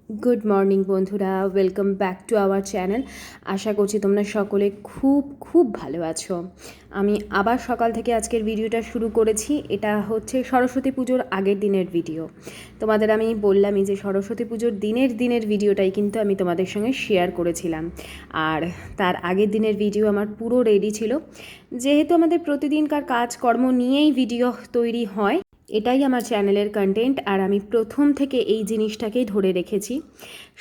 Good morning বন্ধুরা, welcome back to our channel. আশা করছি তোমরা সকলে খুব খুব ভালো আছো। আমি আবার সকাল থেকে আজকের ভিডিওটা শুরু করেছি। এটা হচ্ছে সরস্বতী পুজোর আগের দিনের ভিডিও। তোমাদের আমি বললামই যে সরস্বতী পুজোর দিনের ভিডিওটাই কিন্তু আমি তোমাদের সঙ্গে শেয়ার করেছিলাম, আর তার আগের দিনের ভিডিও আমার পুরো রেডি ছিল। যেহেতু আমাদের প্রতিদিনকার কাজকর্ম নিয়েই ভিডিও তৈরি হয়, এটাই আমার চ্যানেলের কন্টেন্ট, আর আমি প্রথম থেকে এই জিনিসটাকেই ধরে রেখেছি।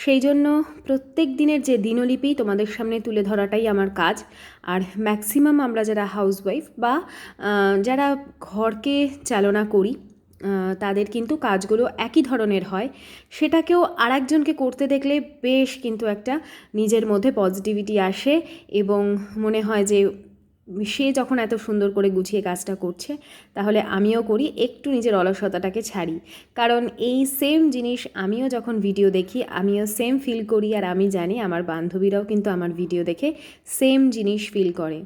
সেই জন্য প্রত্যেক দিনের যে দিনলিপি তোমাদের সামনে তুলে ধরাটাই আমার কাজ। আর ম্যাক্সিমাম আমরা যারা হাউসওয়াইফ বা যারা ঘরকে চালনা করি, তাদের কিন্তু কাজগুলো একই ধরনের হয়। সেটাকেও আরেকজনকে করতে দেখলে বেশ কিন্তু একটা নিজের মধ্যে পজিটিভিটি আসে, এবং মনে হয় যে সে যখন এত সুন্দর করে গুছিয়ে কাজটা করছে, তাহলে আমিও করি, একটু নিজের অলসতাটাকে ছাড়ি। কারণ এই সেম জিনিস আমিও যখন ভিডিও দেখি, আমিও সেম ফিল করি, আর আমি জানি আমার বান্ধবীরাও কিন্তু আমার ভিডিও দেখে সেম জিনিস ফিল করে।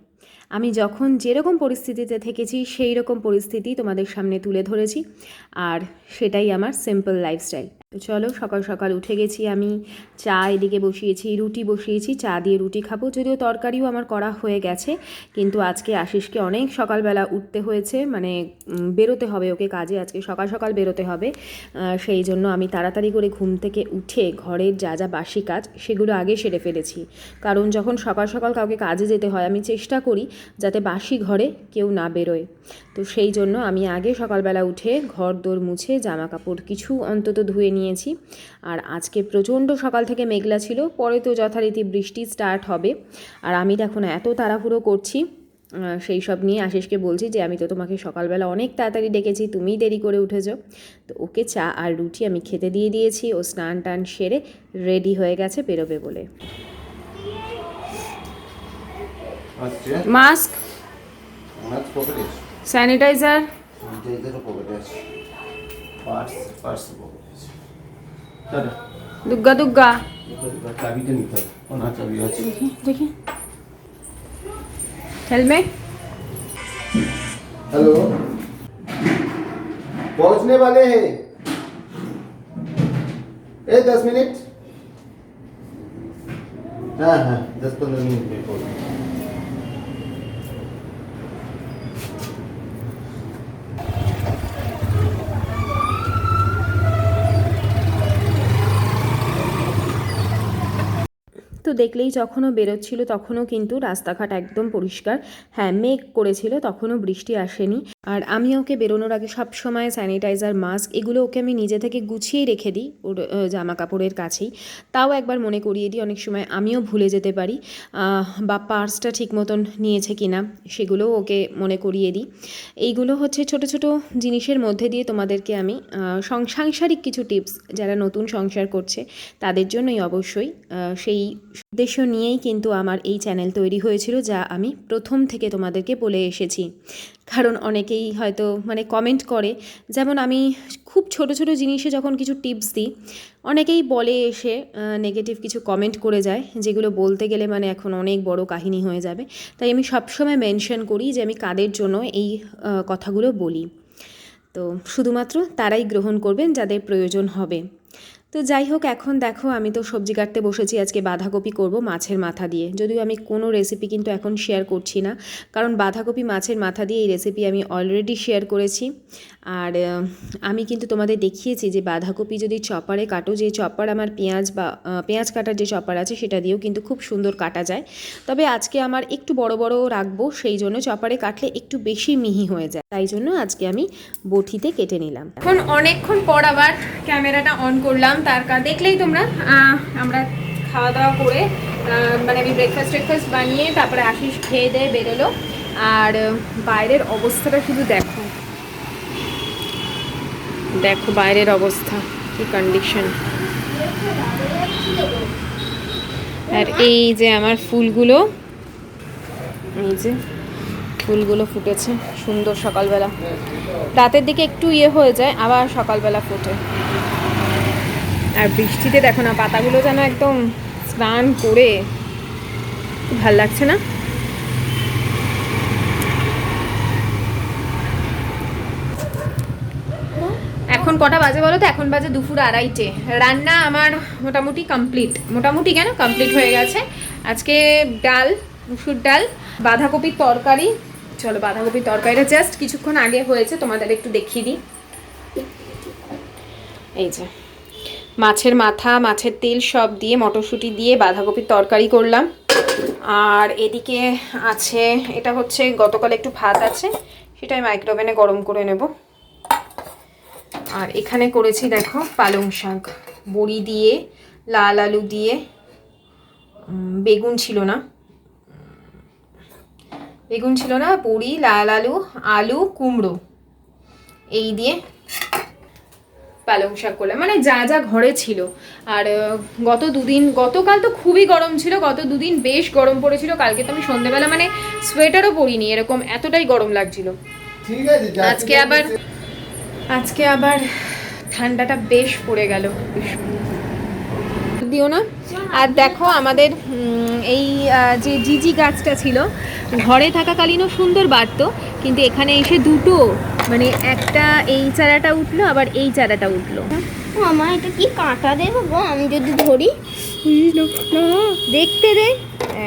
আমি যখন যেরকম পরিস্থিতিতে থেকেছি সেই রকম পরিস্থিতি তোমাদের সামনে তুলে ধরেছি, আর সেটাই আমার সিম্পল লাইফস্টাইল। তো চলো, সকাল সকাল উঠে গেছি আমি। চা এদিকে বসিয়েছি, রুটি বসিয়েছি, চা দিয়ে রুটি খাবো। যদিও তরকারিও আমার করা হয়ে গেছে, কিন্তু আজকে আশিসকে অনেক সকালবেলা উঠতে হয়েছে, মানে বেরোতে হবে ওকে কাজে, আজকে সকাল সকাল বেরোতে হবে। সেই জন্য আমি তাড়াতাড়ি করে ঘুম থেকে উঠে ঘরের যা যা বাসি কাজ সেগুলো আগে সেরে ফেলেছি। কারণ যখন সকাল সকাল কাউকে কাজে যেতে হয়, আমি চেষ্টা করি যাতে বাসি ঘরে কেউ না বেরোয়। তো সেই জন্য আমি আগে সকালবেলা উঠে ঘর দোর মুছে জামা কাপড় কিছু অন্তত ধুয়ে নিয়েছি। আর আজকে প্রচণ্ড সকাল থেকে মেঘলা ছিল, পরে তো যথারীতি বৃষ্টি স্টার্ট হবে। আর আমি দেখো না এত তাড়াহুড়ো করছি, সেই সব নিয়ে আশিসকে বলছি যে আমি তো তোমাকে সকালবেলা অনেক তাড়াতাড়ি ডেকেছি, তুমিই দেরি করে উঠেছো। তো ওকে চা আর রুটি আমি খেতে দিয়ে দিয়েছি। ও স্নান টান সেরে রেডি হয়ে গেছে বেরোবে বলে। মাস্ক, স্যানিটাইজার, দুগ্গা দুগ্গা দেখি, हेलमेट। हेलो, पहुंचने वाले हैं। 10 मिनट। हाँ 10-15 मिनट में पहुंच। তো দেখলেই যখনও বেরোচ্ছিল তখনও কিন্তু রাস্তাঘাট একদম পরিষ্কার। হ্যাঁ, মেঘ করেছিল, তখনও বৃষ্টি আসেনি। আর আমি ওকে বেরোনোর আগে সব সময় স্যানিটাইজার, মাস্ক এগুলো ওকে আমি নিজে থেকে গুছিয়েই রেখে দিই ওর জামা কাপড়ের কাছেই। তাও একবার মনে করিয়ে দিই, অনেক সময় আমিও ভুলে যেতে পারি, বা পার্সটা ঠিক মতন নিয়েছে কি না সেগুলোও ওকে মনে করিয়ে দিই। এইগুলো হচ্ছে ছোট ছোট জিনিসের মধ্যে দিয়ে তোমাদেরকে আমি সাংসারিক কিছু টিপস, যারা নতুন সংসার করছে তাদের জন্যই অবশ্যই, সেই উদ্দেশ্য নিয়েই কিন্তু আমার এই চ্যানেল তৈরি হয়েছিল, যা আমি প্রথম থেকে তোমাদেরকে বলে এসেছি। কারণ অনেকেই হয়তো মানে কমেন্ট করে, যেমন আমি খুব ছোট ছোট জিনিসে যখন কিছু টিপস দিই, অনেকেই বলে এসে নেগেটিভ কিছু কমেন্ট করে যায়, যেগুলো বলতে গেলে মানে এখন অনেক বড় কাহিনী হয়ে যাবে। তাই আমি সবসময় মেনশন করি যে আমি কাদের জন্য এই কথাগুলো বলি। তো শুধুমাত্র তারাই গ্রহণ করবেন যাদের প্রয়োজন হবে। তো যাই হোক, এখন দেখো আমি তো সবজি কাটতে বসেছি। আজকে বাঁধাকপি করব মাছের মাথা দিয়ে। যদিও আমি কোনো রেসিপি কিন্তু এখন শেয়ার করছি না, কারণ বাঁধাকপি মাছের মাথা দিয়ে এই রেসিপি আমি অলরেডি শেয়ার করেছি। আর আমি কিন্তু তোমাদের দেখিয়েছি যে বাঁধাকপি যদি চপারে কাটো, যে চপার আমার পেঁয়াজ কাটার যে চপার আছে সেটা দিয়েও কিন্তু খুব সুন্দর কাটা যায়। তবে আজকে আমার একটু বড় বড় রাখবো, সেই জন্য চপারে কাটলে একটু বেশি মিহি হয়ে যায়, তাই জন্য আজকে আমি বটিতে কেটে নিলাম। এখন অনেকক্ষণ পর আবার ক্যামেরাটা অন করলাম, তার কারণ দেখলেই তোমরা, আমরা খাওয়া দাওয়া করে মানে আমি ব্রেকফাস্ট বানিয়ে তারপরে আশিস খেয়ে দিয়ে বেরোলো। আর বাইরের অবস্থাটা শুধু দেখো, দেখো বাইরের অবস্থা কি কন্ডিশন। আর এই যে আমার ফুলগুলো, এই যে ফুলগুলো ফুটেছে সুন্দর সকালবেলা। রাতের দিকে একটু হয়ে যায়, আবার সকালবেলা ফোটে। আর বৃষ্টিতে দেখো না পাতাগুলো যেন একদম স্নান করে, ভাল লাগছে না? এখন এখন কটা বাজে বলো তো? এখন বাজে দুপুর 2:30। রান্না আমার মোটামুটি কমপ্লিট, মোটামুটি কেন কমপ্লিট হয়ে গেছে। আজকে ডাল, মুসুর ডাল, বাঁধাকপির তরকারি। চলো বাঁধাকপির তরকারিটা জাস্ট কিছুক্ষণ আগে হয়েছে, তোমাদের একটু দেখিয়ে দিই। এই যে মাছের মাথা, মাছের তেল সব দিয়ে মটরশুঁটি দিয়ে বাঁধাকপির তরকারি করলাম। আর এদিকে আছে, এটা হচ্ছে গতকাল একটু ভাত আছে, সেটাই মাইক্রোওভেনে গরম করে নেব। আর এখানে করেছি দেখো পালং শাক, বড়ি দিয়ে, লাল আলু দিয়ে, বেগুন ছিল না, বড়ি, লাল আলু, আলু, কুমড়ো এই দিয়ে পালং শাক করলাম, মানে যা যা ঘরে ছিল। আর গতকাল তো খুবই গরম ছিল, গত দুদিন বেশ গরম পড়েছিল। কালকে তো আমি সন্ধ্যেবেলা মানে সোয়েটারও পরিনি, এরকম এতটাই গরম লাগছিল। ঠিক আছে, আজকে আবার ঠান্ডাটা বেশ পড়ে গেল, দিও না। আর দেখো আমাদের এই যে জিজি গাছটা ছিল, ঘরে থাকাকালীনও সুন্দর বাড়তো, কিন্তু এখানে এসে দুটো, মানে একটা এই চারাটা উঠলো, আবার এই চারাটা উঠলো। মামা এটা কি কাঁটা দেবো গো আমি যদি ধরি? দেখতে দে,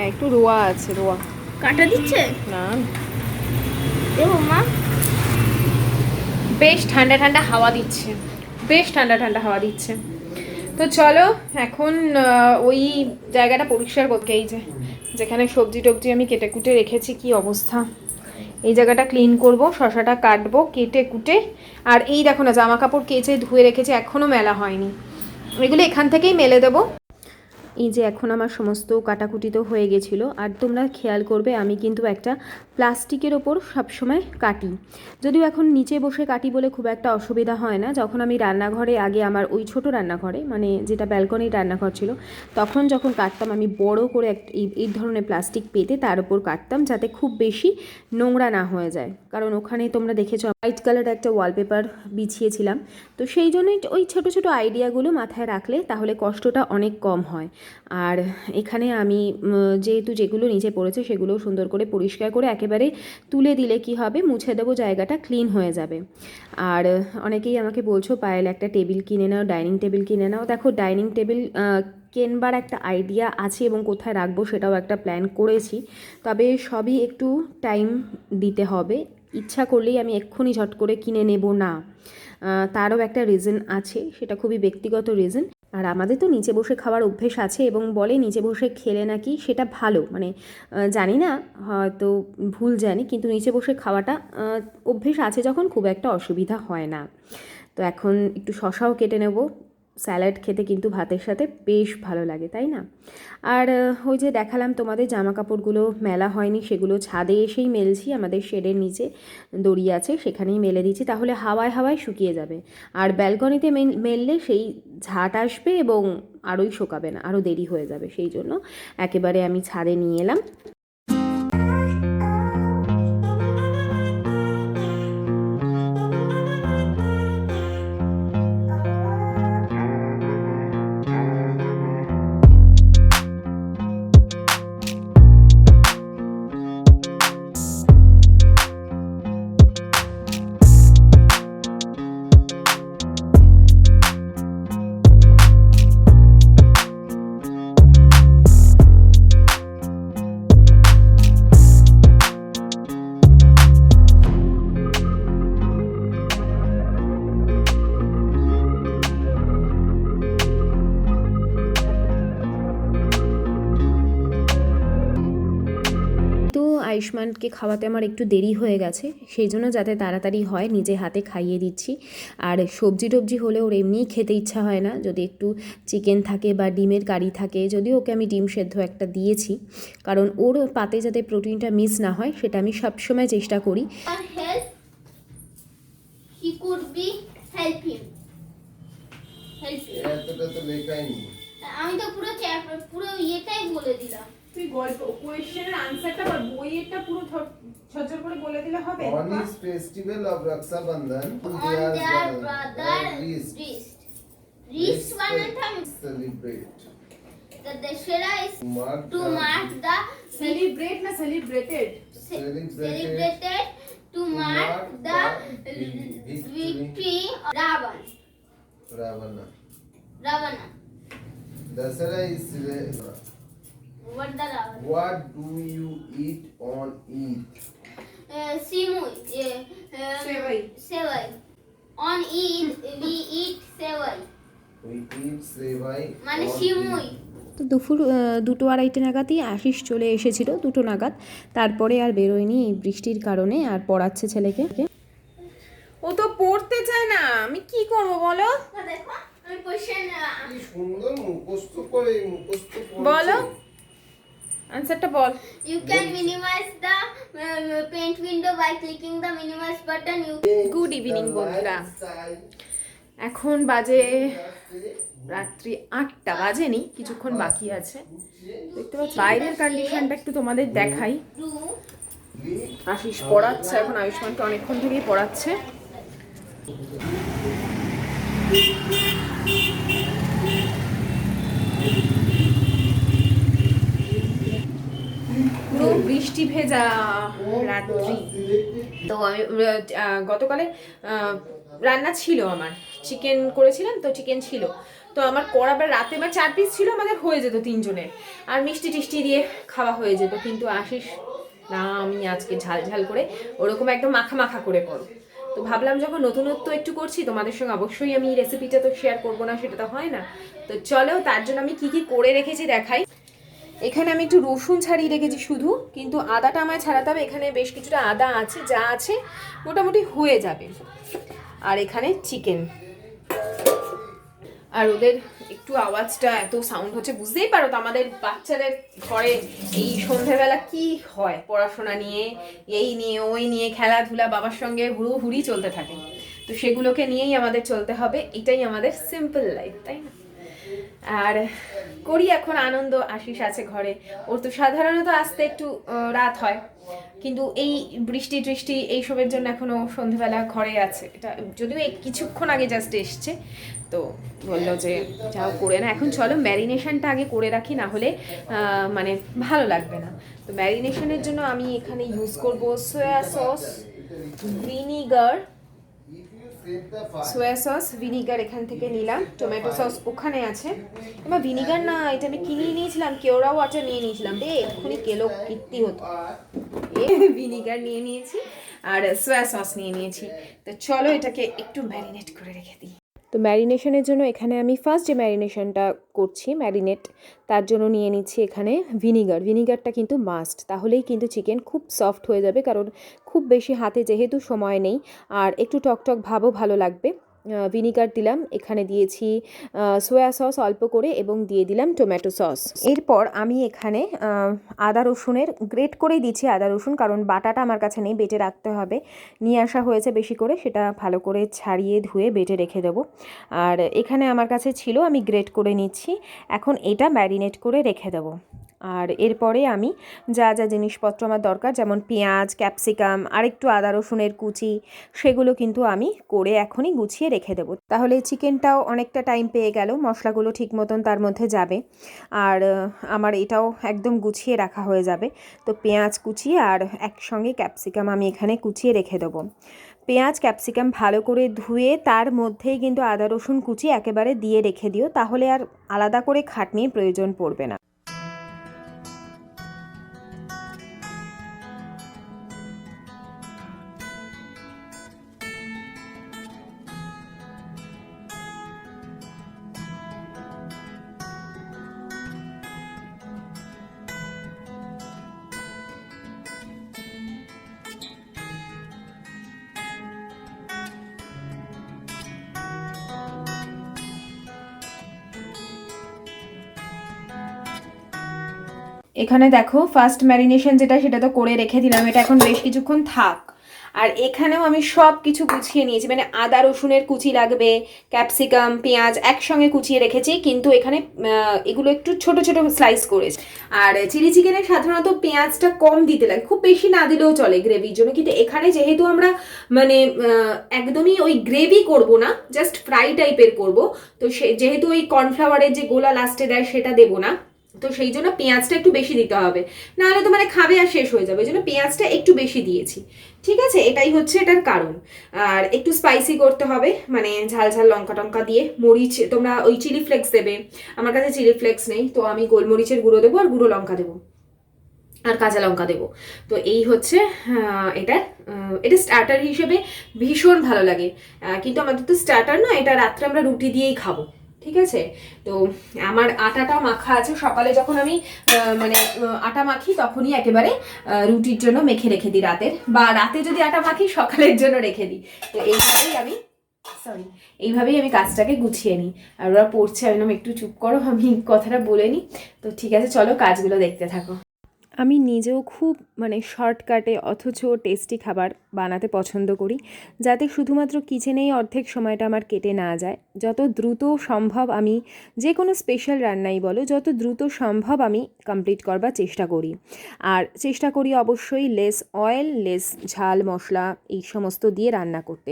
একটু রোয়া আছে, রোয়া কাঁটা দিচ্ছে না। দেবো মা? বেশ ঠান্ডা ঠান্ডা হাওয়া দিচ্ছে, তো চলো এখন ওই জায়গাটা পরিষ্কার করতে, এই যে যেখানে সবজি টবজি আমি কেটে কুটে রেখেছি, কি অবস্থা, এই জায়গাটা ক্লিন করব, শসাটা কাটবো কেটে কুটে। আর এই দেখো না, জামা কাপড় কেচে ধুয়ে রেখেছি, এখনও মেলা হয়নি, এগুলো এখান থেকেই মেলে দেবো। এই যে এখন আমার সমস্ত কাটাকুটি তো হয়ে গেছিলো। আর তোমরা খেয়াল করবে আমি কিন্তু একটা প্লাস্টিকের ওপর সবসময় কাটি, যদিও এখন নিচে বসে কাটি বলে খুব একটা অসুবিধা হয় না। যখন আমি রান্নাঘরে, আগে আমার ওই ছোট রান্নাঘরে, মানে যেটা ব্যালকনির রান্নাঘর ছিল, তখন যখন কাটতাম আমি বড় করে এই ধরনের প্লাস্টিক পেতে তার উপর কাটতাম, যাতে খুব বেশি নোংরা না হয়ে যায়। কারণ ওখানে তোমরা দেখেছো হোয়াইট কালার একটা ওয়ালপেপার বিছিয়েছিলাম, তো সেই জন্যই ওই ছোট ছোট আইডিয়াগুলো মাথায় রাখলে তাহলে কষ্টটা অনেক কম হয়। আর এখানে আমি যেহেতু যেগুলো নিচে পড়েছে সেগুলো সুন্দর করে পরিষ্কার করে একেবারে তুলে দিলে কি হবে, মুছে দেবো, জায়গাটা ক্লিন হয়ে যাবে। আর অনেকেই আমাকে বলছো পায়েল একটা টেবিল কিনে নাও, ডাইনিং টেবিল কিনে নাও। দেখো ডাইনিং টেবিল কেনবার একটা আইডিয়া আছে এবং কোথায় রাখবো সেটাও একটা প্ল্যান করেছি, তবে সবই একটু টাইম দিতে হবে। ইচ্ছা করলেই আমি এক্ষুনি ঝট করে কিনে নেব না, তারও একটা রিজন আছে, সেটা খুবই ব্যক্তিগত রিজন। আর আমাদের তো নিচে বসে খাওয়ার অভ্যেস আছে, এবং বলে নিচে বসে খেলে নাকি সেটা ভালো, মানে জানি না, হয়তো ভুল জানি, কিন্তু নিচে বসে খাওয়াটা অভ্যেস আছে যখন খুব একটা অসুবিধা হয় না। তো এখন একটু শশাও কেটে নেব, স্যালাড খেতে কিন্তু ভাতের সাথে বেশ ভালো লাগে, তাই না? আর ওই যে দেখালাম তোমাদের জামা কাপড়গুলো মেলা হয়নি, সেগুলো ছাদে এসেই মেলছি, আমাদের শেডের নিচে দড়ি আছে সেখানেই মেলে দিচ্ছি, তাহলে হাওয়ায় হাওয়ায় শুকিয়ে যাবে। আর ব্যালকনিতে মেললে সেই ঝাঁট আসবে এবং আরোই শুকাবে না, আরও দেরি হয়ে যাবে, সেই জন্য একেবারে আমি ছাদে নিয়ে এলাম। আয়ুষ্মানকে খাওয়াতে আমার একটু দেরি হয়ে গেছে, সেই জন্য যাতে তাড়াতাড়ি হয় নিজে হাতে খাইয়ে দিচ্ছি। আর সবজি টবজি হলে ওর এমনিই খেতে ইচ্ছা হয় না, যদি একটু চিকেন থাকে বা ডিমের কারি থাকে, যদিও ওকে আমি ডিম সেদ্ধ একটা দিয়েছি, কারণ ওর পাতে যাতে প্রোটিনটা মিস না হয় সেটা আমি সবসময় চেষ্টা করি। আমি তো পুরো ইয়েটাই বলে দিলাম। তুই গল্প কোয়েশ্চেনের আনসারটা বা বইয়েরটা পুরো ঝরঝর করে বলে দিলে হবে। On his festival of Raksha Bandhan, On their brother wrist বানাতাম celebrate. The Dashera is to mark the celebrate না celebrated? celebrated to mark the victory of Ravana. Ravana. Dasara is What the Ravana? what do you eat on Eid? Simui. Sevai. On Eid we eat sevai. We eat sevai. মানে on সিমুই। Eid. তো দুপুর 2-2:30 নাগাদই আশিস চলে এসেছিল 2 নাগাদ, তারপরে আর বেরোয়নি এই বৃষ্টির কারণে, আর পড়াচ্ছে ছেলেকে। ও তো পড়তে চায় না, আমি কি করব বলো? দেখো আমি কোশ্চেন কি সুন্দর মুখস্থ করে বলো আনসারটা বল। You can minimize the paint window by clicking the minimize button. You good evening বন্ধুরা, এখন বাজে রাত্রি 8টা, বাজেনি, কিছুক্ষণ বাকি আছে। দেখতে পাচ্ছ বাইরের কন্ডিশনটা একটু তোমাদের দেখাই। do আশিস পড়াচ্ছে এখন, আয়ুষ্মানকে অনেকক্ষণ থেকেই পড়াচ্ছে। পুরো বৃষ্টি ভেজা রাত্রি। তো আমি গতকালে রান্না ছিল, আমার চিকেন করেছিলাম, তো চিকেন ছিল, তো আমার করাবার রাতে 4 পিস ছিল, আমাদের হয়ে যেত 3 জনের, আর মিষ্টি টিষ্টি দিয়ে খাওয়া হয়ে যেত। কিন্তু আশিস না, আমি আজকে ঝাল ঝাল করে ওরকম একদম মাখা মাখা করে করো। তো ভাবলাম যখন নতুনত্ব একটু করছি তোমাদের সঙ্গে অবশ্যই আমি রেসিপিটা তো শেয়ার করবো না, সেটা তো হয় না। তো চলো তার জন্য আমি কি কি করে রেখেছি দেখাই। এখানে আমি একটু রসুন ছাড়িয়ে রেখেছি শুধু, কিন্তু আদাটা আমায় ছাড়াতে হবে। এখানে বেশ কিছুটা আদা আছে, যা আছে মোটামুটি হয়ে যাবে। আর এখানে চিকেন, আর ওদের একটু আওয়াজটা এত সাউন্ড হচ্ছে, বুঝতেই পারো তো আমাদের বাচ্চাদের ঘরে এই সন্ধ্যাবেলা কি হয়, পড়াশোনা নিয়ে, এই নিয়ে ওই নিয়ে, খেলাধুলা, বাবার সঙ্গে হুড়োহুড়ি চলতে থাকে। তো সেগুলোকে নিয়েই আমাদের চলতে হবে, এটাই আমাদের সিম্পল লাইফ, তাই না? আর করি এখন আনন্দ, আশিস আছে ঘরে, ওর তো সাধারণত আসতে একটু রাত হয়, কিন্তু এই বৃষ্টি টৃষ্টি এইসবের জন্য এখনো সন্ধ্যেবেলা ঘরে আছে। এটা যদিও এই কিছুক্ষণ আগে জাস্ট এসছে, তো বললো যে যাও করে না। এখন চলো ম্যারিনেশনটা আগে করে রাখি, না হলে মানে ভালো লাগবে না। তো ম্যারিনেশনের জন্য আমি এখানে ইউজ করব সোয়া সস, ভিনিগার, সোয়া সস, ভিনিগার এখান থেকে নিলাম, টমেটো সস ওখানে আছে। এবার ভিনিগার না, এটা আমি কিনে নিয়েছিলাম, কেওড়া ওয়াটার নিয়ে নিয়েছিলাম, এক্ষুনি কেলো কীর্তি হতো। ভিনিগার নিয়ে নিয়েছি আর সোয়া সস নিয়ে নিয়েছি। তো চলো এটাকে একটু ম্যারিনেট করে রেখে দিই। তো ম্যারিনেশনের জন্য এখানে আমি ফার্স্ট যে ম্যারিনেশনটা করছি, ম্যারিনেট, তার জন্য নিয়ে নিচ্ছি এখানে ভিনিগার। ভিনিগারটা কিন্তু মাস্ট, তাহলেই কিন্তু চিকেন খুব সফট হয়ে যাবে, কারণ খুব বেশি হাতে যেহেতু সময় নেই, আর একটু টকটক ভাবও ভালো লাগবে। ভিনিগার দিলাম, এখানে দিয়েছি সোয়া সস অল্প করে, এবং দিয়ে দিলাম টমেটো সস। এরপর আমি এখানে আদা রসুনের গ্রেট করেই দিচ্ছি আদা রসুন, কারণ বাটাটা আমার কাছে নেই, বেটে রাখতে হবে। নিয়ে আসা হয়েছে বেশি করে, সেটা ভালো করে ছাড়িয়ে ধুয়ে বেটে রেখে দেবো। আর এখানে আমার কাছে ছিল, আমি গ্রেট করে নিচ্ছি। এখন এটা ম্যারিনেট করে রেখে দেবো। আর এরপরে আমি যা যা জিনিসপত্র আমার দরকার, যেমন পেঁয়াজ, ক্যাপসিকাম, আর একটু আদা রসুনের কুচি, সেগুলো কিন্তু আমি করে এখনই গুছিয়ে রেখে দেবো। তাহলে চিকেনটাও অনেকটা টাইম পেয়ে গেল, মশলাগুলো ঠিক মতন তার মধ্যে যাবে, আর আমার এটাও একদম গুছিয়ে রাখা হয়ে যাবে। তো পেঁয়াজ কুচি আর একসঙ্গে ক্যাপসিকাম আমি এখানে কুচিয়ে রেখে দেবো। পেঁয়াজ ক্যাপসিকাম ভালো করে ধুয়ে তার মধ্যেই কিন্তু আদা রসুন কুচি একেবারে দিয়ে রেখে দিও, তাহলে আর আলাদা করে খাটনির প্রয়োজন পড়বে না। এখানে দেখো ফার্স্ট ম্যারিনেশন যেটা, সেটা তো করে রেখে দিলাম, এটা এখন বেশ কিছুক্ষণ থাক। আর এখানেও আমি সব কিছু গুছিয়ে নিয়েছি, মানে আদা রসুনের কুচি লাগবে, ক্যাপসিকাম, পেঁয়াজ একসঙ্গে কুচিয়ে রেখেছি, কিন্তু এখানে এগুলো একটু ছোট ছোট স্লাইস করেছি। আর চিলি চিকেনে সাধারণত পেঁয়াজটা কম দিতে লাগে, খুব বেশি না দিলেও চলে গ্রেভির জন্য, কিন্তু এখানে যেহেতু আমরা মানে একদমই ওই গ্রেভি করব না, জাস্ট ফ্রাই টাইপের করব, তো যেহেতু ওই কর্নফ্লাওয়ারের যে গোলা লাস্টে দেয় সেটা দেবো না, তো সেই জন্য পেঁয়াজটা একটু বেশি দিতে হবে, নাহলে তো মানে খাবে আর শেষ হয়ে যাবে, ওই জন্য পেঁয়াজটা একটু বেশি দিয়েছি। ঠিক আছে, এটাই হচ্ছে এটার কারণ। আর একটু স্পাইসি করতে হবে, মানে ঝাল ঝাল লঙ্কা টঙ্কা দিয়ে, মরিচ তোমরা ওই চিলি ফ্লেক্স দেবে, আমার কাছে চিলি ফ্লেক্স নেই, তো আমি গোলমরিচের গুঁড়ো দেবো আর গুঁড়ো লঙ্কা দেবো আর কাঁচা লঙ্কা দেবো। তো এই হচ্ছে এটা স্টার্টার হিসেবে ভীষণ ভালো লাগে, কিন্তু আমাদের তো স্টার্টার না, এটা রাত্রে আমরা রুটি দিয়েই খাবো। ঠিক আছে, তো আমার আটাটা মাখা আছে, সকালে যখন আমি আটা মাখি তখনই একেবারে রুটির জন্য মেখে রেখে দিই রাতের, বা রাতে যদি আটা মাখি সকালের জন্য রেখে দিই। তো এইভাবেই আমি কাজটাকে গুছিয়ে নিই। আর ওরা পড়ছে, আমি একটু চুপ করো, আমি কথাটা বলে নিই। তো ঠিক আছে, চলো কাজগুলো দেখতে থাকো। আমি নিজেও খুব শর্টকাটে অথচ টেস্টি খাবার বানাতে পছন্দ করি, যাতে শুধুমাত্র কিচেনেই অর্ধেক সময়টা আমার কেটে না যায়। যত দ্রুত সম্ভব আমি যে কোনো স্পেশাল রান্নাই বলো, যত দ্রুত সম্ভব আমি কমপ্লিট করবার চেষ্টা করি। আর চেষ্টা করি অবশ্যই লেস অয়েল, লেস ঝাল মশলা এই সমস্ত দিয়ে রান্না করতে,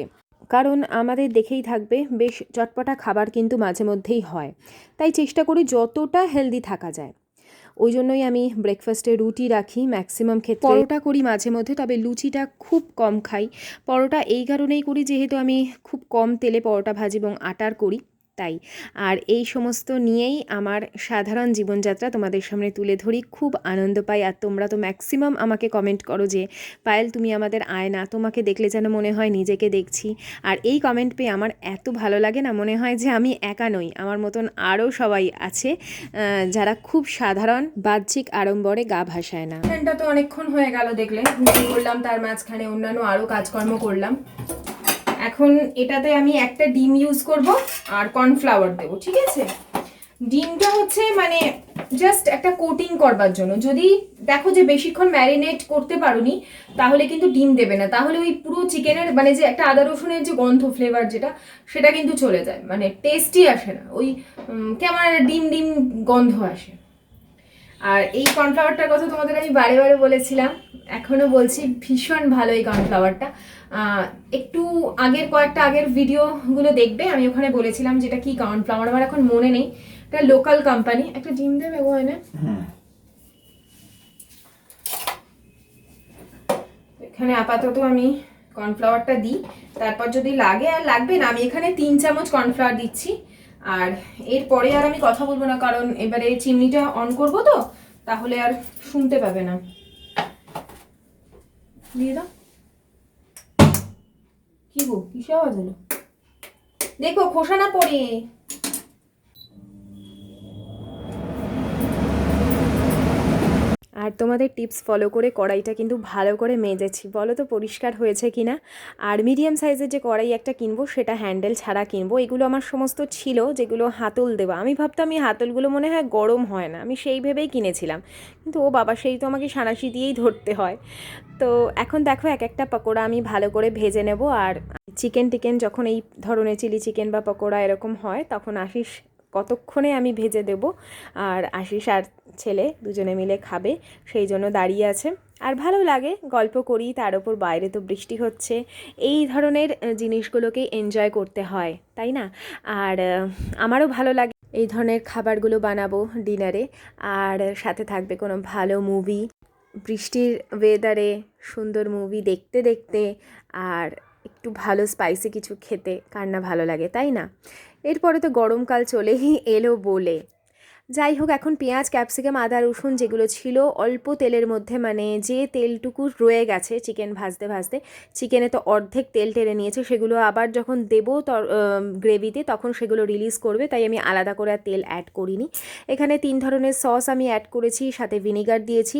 কারণ আমাদের দেখেই থাকবে বেশ চটপটা খাবার কিন্তু মাঝে মধ্যেই হয়, তাই চেষ্টা করি যতটা হেলদি থাকা যায়। ওই জন্যই আমি ব্রেকফাস্টে রুটি রাখি, ম্যাক্সিমাম ক্ষেত্রে পরোটা করি মাঝে মধ্যে, তবে লুচিটা খুব কম খাই। পরোটা এই কারণেই করি যেহেতু আমি খুব কম তেলে পরোটা ভাজি এবং আটার করি, তাই। আর এই সমস্ত নিয়েই আমার সাধারণ জীবনযাত্রা তোমাদের সামনে তুলে ধরি, খুব আনন্দ পাই। আর তোমরা তো ম্যাক্সিমাম আমাকে কমেন্ট করো যে পায়েল তুমি আমাদের আয়না, তোমাকে দেখলে যেন মনে হয় নিজেকে দেখছি। আর এই কমেন্ট পেয়ে আমার এত ভালো লাগে না, মনে হয় যে আমি একা নই, আমার মতন আরও সবাই আছে যারা খুব সাধারণ বাহ্যিক আড়ম্বরে গা ভাসায় না। ফ্যানটা তো অনেকক্ষণ হয়ে গেল দেখলে, করলাম, তার মাঝখানে অন্যান্য আরও কাজকর্ম করলাম। এখন এটাতে আমি একটা ডিম ইউজ করব আর কর্নফ্লাওয়ার দেবো। ঠিক আছে, ডিমটা হচ্ছে জাস্ট একটা কোটিং করবার জন্য। যদি দেখো যে বেশিক্ষণ ম্যারিনেট করতে পারোনি, তাহলে কিন্তু ডিম দেবে না, তাহলে ওই পুরো চিকেনের যে একটা আদা রসুনের যে গন্ধ, ফ্লেভার যেটা, সেটা কিন্তু চলে যায়, টেস্টি আসে না, ওই কেমন একটা ডিম ডিম গন্ধ আসে। আর এই কর্নফ্লাওয়ারটার কথা তোমাদের আমি বারে বারে বলেছিলাম, এখনও বলছি, ভীষণ ভালো এই কর্নফ্লাওয়ারটা। একটু কয়েকটা আগের ভিডিওগুলো দেখবে, আমি ওখানে বলেছিলাম যেটা কি কর্নফ্লাওয়ার, আমার এখন মনে নেই, এটা লোকাল কোম্পানি। একটা ডিম দেবে গো এনে, এখানে আপাতত আমি কর্নফ্লাওয়ারটা দিই, তারপর যদি লাগে, আর লাগবে না, আমি এখানে 3 চামচ কর্নফ্লাওয়ার দিচ্ছি। আর এরপরে আর আমি কথা বলবো না, কারণ এবারে চিমনিটা অন করব, তো তাহলে আর শুনতে পাবে না। দিয়ে দাও। কি গো, কিসে আওয়াজ হলো? দেখো খোসা না পড়ে। আর তোমাদের টিপস ফলো করে কড়াইটা কিন্তু ভালো করে মেজেছি, বলো তো পরিষ্কার হয়েছে কিনা। আর মিডিয়াম সাইজের যে কড়াই একটা কিনবো, সেটা হ্যান্ডেল ছাড়া কিনবো। এগুলো আমার সমস্ত ছিল যেগুলো হাতল দেওয়া, আমি ভাবতাম এই হাতলগুলো মনে হয় গরম হয় না, আমি সেই ভেবেই কিনেছিলাম, কিন্তু ও বাবা, সেই তো আমাকে সাঁড়াশি দিয়েই ধরতে হয়। তো এখন দেখো এক একটা পকোড়া আমি ভালো করে ভেজে নেব। আর চিকেন যখন এই ধরনের চিলি চিকেন বা পকোড়া এরকম হয়, তখন আশিস কতক্ষণে আমি ভেজে দেব, আর আশিস আর ছেলে দুজনে মিলে খাবে, সেই জন্য দাঁড়িয়ে আছে। আর ভালো লাগে, গল্প করি, তার ওপর বাইরে তো বৃষ্টি হচ্ছে, এই ধরনের জিনিসগুলোকে এনজয় করতে হয়, তাই না? আর আমারও ভালো লাগে এই ধরনের খাবারগুলো বানাবো ডিনারে, আর সাথে থাকবে কোনো ভালো মুভি, বৃষ্টির ওয়েদারে সুন্দর মুভি দেখতে দেখতে, আর একটু ভালো স্পাইসি কিছু খেতে কার না ভালো লাগে, তাই না? এরপরে তো গরমকাল চলেই এলো বলে, যাই হোক, এখন পেঁয়াজ, ক্যাপসিকাম, আদা রসুন যেগুলো ছিল অল্প তেলের মধ্যে, যে তেলটুকু রয়ে গেছে চিকেন ভাজতে ভাজতে, চিকেনে তো অর্ধেক তেল টেনে নিয়েছে, সেগুলো আবার যখন দেবো গ্রেভিতে, তখন সেগুলো রিলিজ করবে, তাই আমি আলাদা করে আর তেল অ্যাড করিনি। এখানে 3 ধরনের সস আমি অ্যাড করেছি, সাথে ভিনিগার দিয়েছি।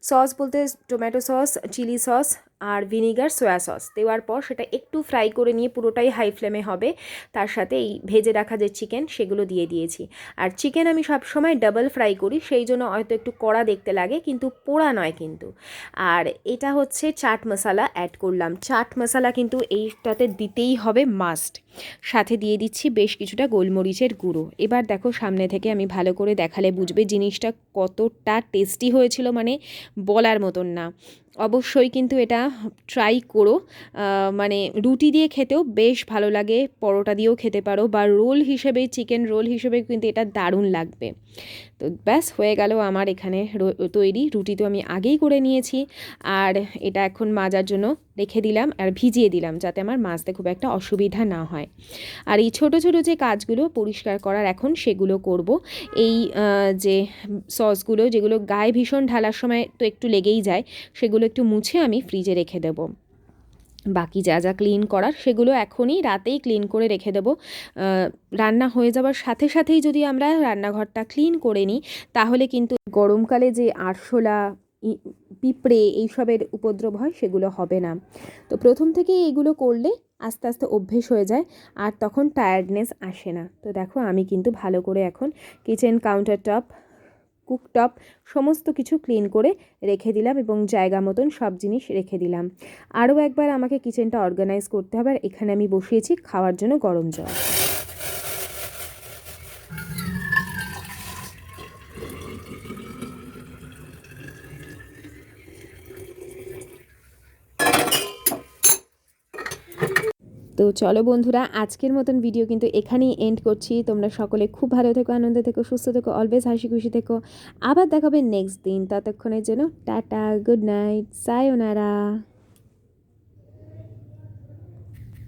সস বলতে টমেটো সস, চিলি সস আর ভিনিগার, সয়া সস দেওয়ার পর সেটা একটু ফ্রাই করে নিয়ে, পুরোটাই হাই ফ্লেমে হবে, তার সাথে এই ভেজে রাখা যে চিকেন, সেগুলো দিয়ে দিয়েছি। আর চিকেন আমি সবসময় ডাবল ফ্রাই করি, সেই জন্য হয়তো একটু কড়া দেখতে লাগে, কিন্তু পোড়া নয় কিন্তু। আর এটা হচ্ছে চাট মশলা অ্যাড করলাম, চাট মশলা কিন্তু এইটাতে দিতেই হবে মাস্ট। সাথে দিয়ে দিচ্ছি বেশ কিছুটা গোলমরিচের গুঁড়ো। এবার দেখো সামনে থেকে আমি ভালো করে দেখালে বুঝবে জিনিসটা কতটা টেস্টি হয়েছিল, বলার মতন না। অবশ্যই কিন্তু এটা ট্রাই করো। মানে রুটি দিয়ে খেতেও বেশ ভালো লাগে, পরোটা দিয়েও খেতে পারো, বা রোল হিসেবে, চিকেন রোল হিসেবে কিন্তু এটা দারুণ লাগবে। তো ব্যাস হয়ে গেল আমার এখানে তৈরি। রুটি তো আমি আগেই করে নিয়েছি, আর এটা এখন মাজার জন্য রেখে দিলাম আর ভিজিয়ে দিলাম, যাতে আমার মাজতে খুব একটা অসুবিধা না হয়। আর এই ছোট ছোট যে কাজগুলো পরিষ্কার করার এখন সেগুলো করব। এই যে সসগুলো যেগুলো গায়ে ভীষণ ঢালার সময় তো একটু লেগেই যায়, সেগুলো একটু মুছে আমি ফ্রিজে রেখে দেবো। বাকি যা যা ক্লিন করার সেগুলো এখনই রাতেই ক্লিন করে রেখে দেবো। রান্না হয়ে যাওয়ার সাথে সাথেই যদি আমরা রান্নাঘরটা ক্লিন করে নিই, তাহলে কিন্তু গরমকালে যে আরশোলা, পিঁপড়ে এইসবের উপদ্রব হয় সেগুলো হবে না। তো প্রথম থেকেই এইগুলো করলে আস্তে আস্তে অভ্যেস হয়ে যায়, আর তখন টায়ার্ডনেস আসে না। তো দেখো আমি কিন্তু ভালো করে এখন কিচেন কাউন্টার টপ, কুকটপ সমস্ত কিছু ক্লিন করে রেখে দিলাম, এবং জায়গা মতন সব জিনিস রেখে দিলাম। আরও একবার আমাকে কিচেনটা অর্গানাইজ করতে হবে। আর এখানে আমি বসিয়েছি খাওয়ার জন্য গরম জল। তো চলো বন্ধুরা, আজকের মতন ভিডিও কিন্তু এখানেই এন্ড করছি। তোমরা সকলে খুব ভালো থেকো, আনন্দে থেকো, সুস্থ থেকো, অলওয়েজ হাসি খুশি থেকো। আবার দেখাবে নেক্সট দিন। ততক্ষণের জন্য টাটা, গুড নাইট, সায়োনারা।